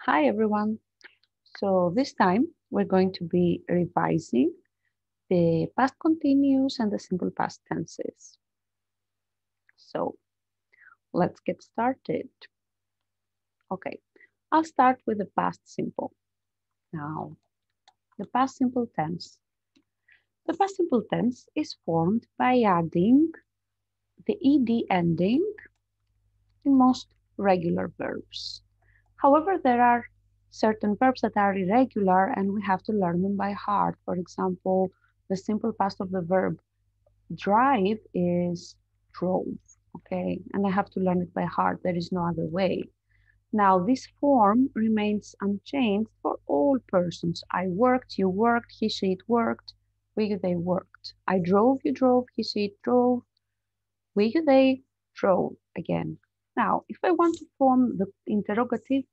Hi everyone. So this time we're going to be revising the past continuous and the simple past tenses. So let's get started. Okay, I'll start with the past simple. Now, the past simple tense. The past simple tense is formed by adding the ed ending in most regular verbs. However, there are certain verbs that are irregular and we have to learn them by heart. For example, the simple past of the verb drive is drove, okay? And I have to learn it by heart. There is no other way. Now, this form remains unchanged for all persons. I worked, you worked, he, she, it worked, we, you, they worked. I drove, you drove, he, she, it drove, we, you, they drove again. Now, if I want to form the interrogative,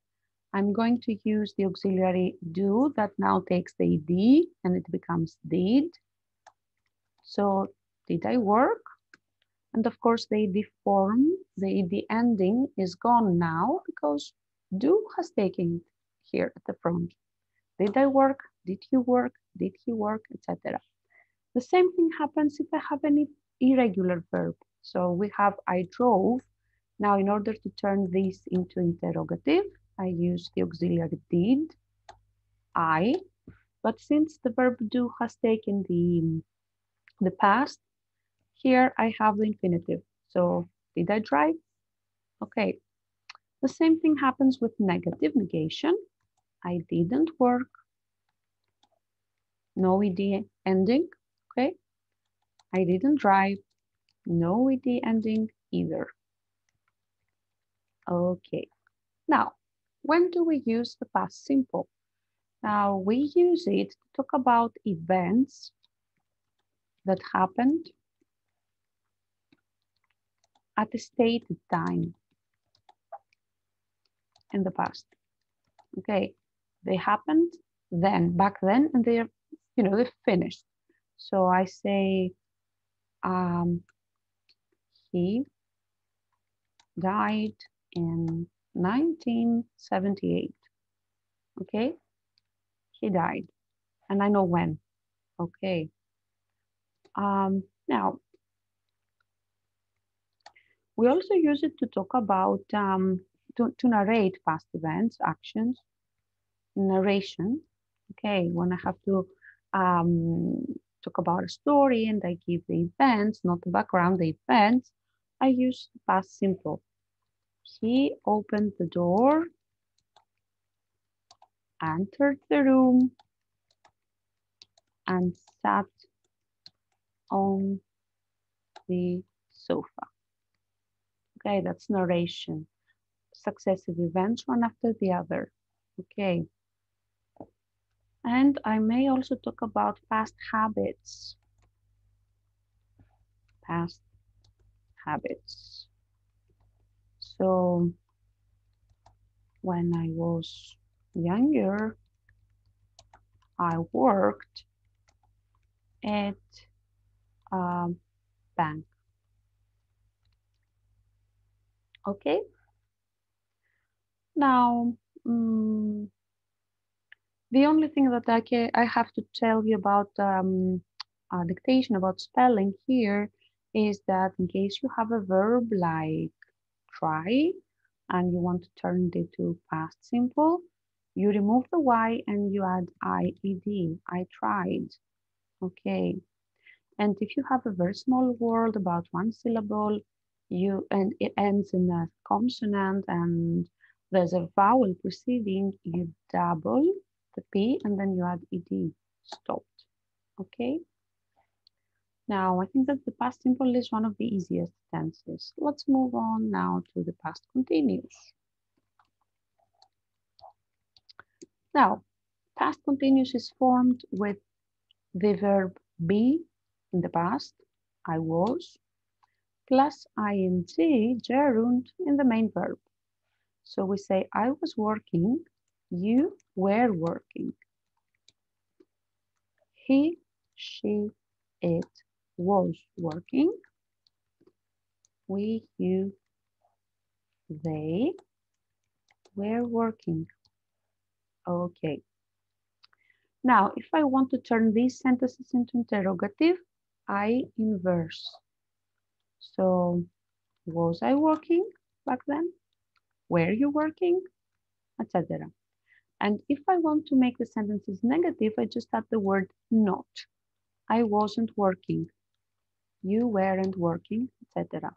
I'm going to use the auxiliary do that now takes the ed and it becomes did. So, did I work? And of course, the ed form, the ed ending is gone now because do has taken it here at the front. Did I work? Did you work? Did he work? Etc. The same thing happens if I have any irregular verb. So we have I drove. Now, in order to turn this into interrogative, I use the auxiliary did, I, but since the verb do has taken the past, here I have the infinitive. So, did I drive? Okay. The same thing happens with negative negation. I didn't work. No ed ending. Okay. I didn't drive. No ed ending either. Okay. Now, when do we use the past simple? Now, we use it to talk about events that happened at a stated time in the past. Okay, they happened then, back then, and they're, they're finished. So I say, he died in 1978. Okay, he died, and I know when. Okay. Now, we also use it to talk about, to narrate past events, actions, narration. Okay, when I have to talk about a story and I give the events, not the background, the events, I use past simple. He opened the door, entered the room, and sat on the sofa. Okay, that's narration. Successive events, one after the other. Okay. And I may also talk about past habits. Past habits. So when I was younger, I worked at a bank. Okay. Now, the only thing that I have to tell you about dictation, about spelling here, is that in case you have a verb like try and you want to turn it to past simple, you remove the y and you add ied. I tried. Okay. And if you have a very small word about one syllable, and it ends in a consonant and there's a vowel preceding, you double the P and then you add ed, stopped. Okay. Now, I think that the past simple is one of the easiest tenses. Let's move on now to the past continuous. Now, past continuous is formed with the verb be in the past, I was, plus ing, gerund in the main verb. So we say, I was working, you were working. He, she, it was working. We, you, they were working. Okay. Now, if I want to turn these sentences into interrogative, I inverse. So, was I working back then? Were you working? Etc. And if I want to make the sentences negative, I just add the word not. I wasn't working. You weren't working, etc.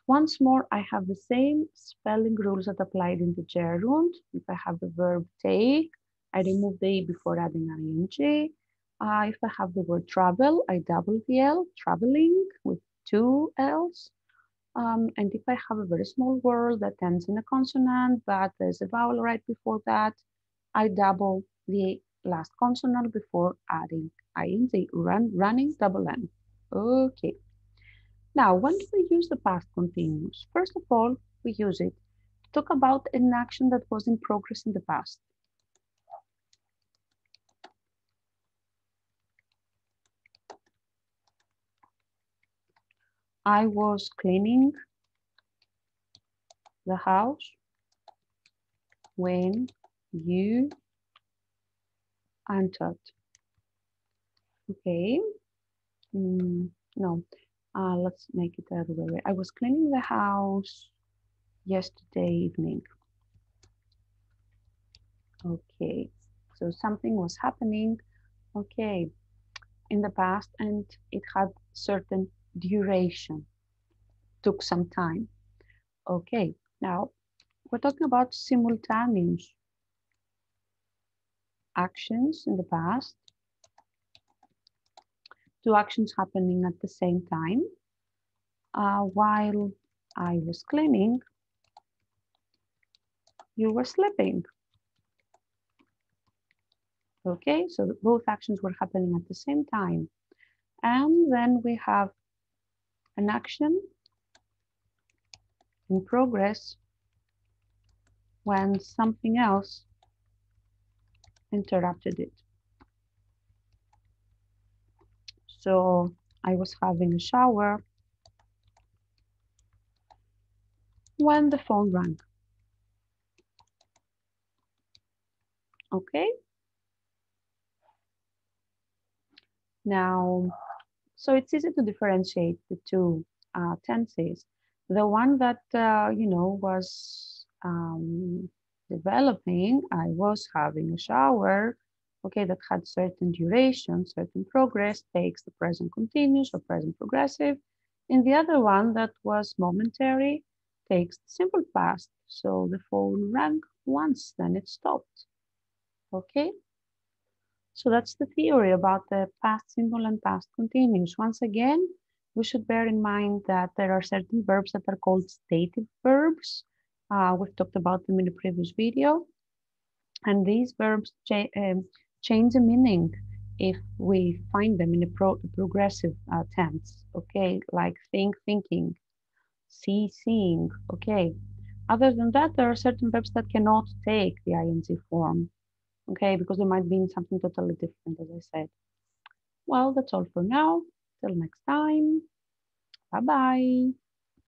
Once more, I have the same spelling rules that applied in the gerund. If I have the verb take, I remove the E before adding ing. If I have the word travel, I double the L, traveling with two L's. And if I have a very small word that ends in a consonant, but there's a vowel right before that, I double the last consonant before adding ing, running, double N. Okay. Now, when do we use the past continuous? First of all, we use it to talk about an action that was in progress in the past. I was cleaning the house when you entered. Okay. No, let's make it the other way. I was cleaning the house yesterday evening. Okay. So something was happening, okay, in the past, and it had certain duration, took some time. Okay. Now, we're talking about simultaneous actions in the past, two actions happening at the same time. While I was cleaning, you were sleeping. Okay, so both actions were happening at the same time. And then we have an action in progress when something else interrupted it. So I was having a shower when the phone rang. Okay, now, so it's easy to differentiate the two tenses. The one that, was developing, I was having a shower, okay, that had certain duration, certain progress, takes the present continuous or present progressive. In the other one that was momentary, takes the simple past. So the phone rang once, then it stopped, okay? So that's the theory about the past simple and past continuous. Once again, we should bear in mind that there are certain verbs that are called stative verbs. We've talked about them in a previous video. And these verbs change the meaning if we find them in a progressive tense, okay? Like think, thinking, see, seeing, okay? Other than that, there are certain verbs that cannot take the ing form, okay? Because they might mean something totally different, as I said. Well, that's all for now. Till next time. Bye-bye.